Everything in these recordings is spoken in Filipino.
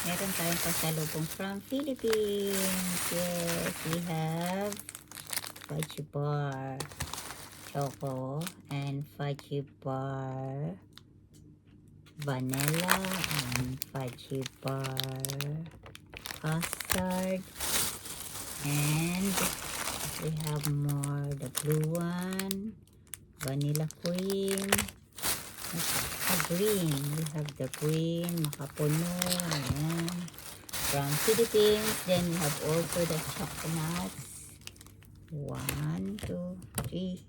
Meron tayong pasalubong from Philippines. Yes, we have fudge bar, choco, and fudge bar, vanilla, and fudge bar, custard, and we have more, the blue one, vanilla cream, green, we have the green, makapuno, ayan, from Philippines. Then we have also the chocolates, 1, 2, 3,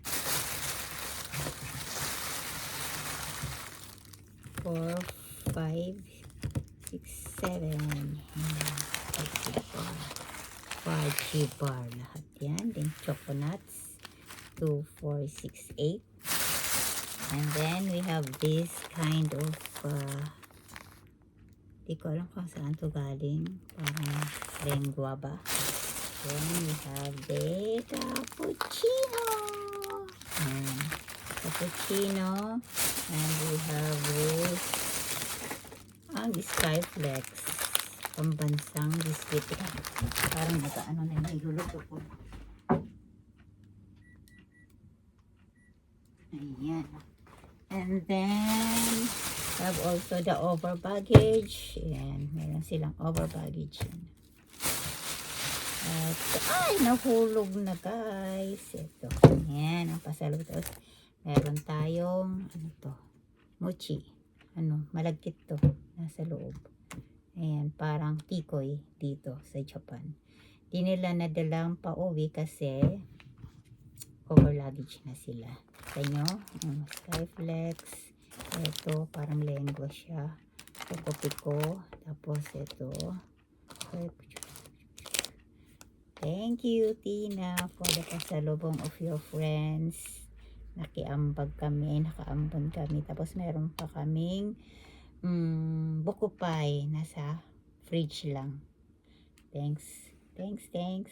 4, 5, 6, 7. Fudgy bar lahat yan. Then coconuts, 2, 4, 6, 8. And then we have this kind of di ko alam kung saan to galing, parang lengua ba. Then we have the cappuccino, and cappuccino, and we have this ang Skyflex, pambansang biscuit. Parang naka-ano na niluluto ko. Ayan. And then we have also the over baggage. Ayan, meron silang over baggage yan. At ay, nahulog na guys. Ito. Ayan, ang pasalutos. Meron tayong ano to, mochi. Ano, malagkit to. Nasa loob. Ayan, parang tikoy dito sa Japan. Di nila nadalang pa-uwi kasi over luggage na sila. Sa nyo, Skyflex. Ito, parang lengua siya. Piko-piko. Tapos ito. Thank you, Tina, for the pasalubong of your friends. Nakiambag kami, nakaambon kami. Tapos meron pa kaming buko pie. Nasa fridge lang. Thanks. Thanks, thanks.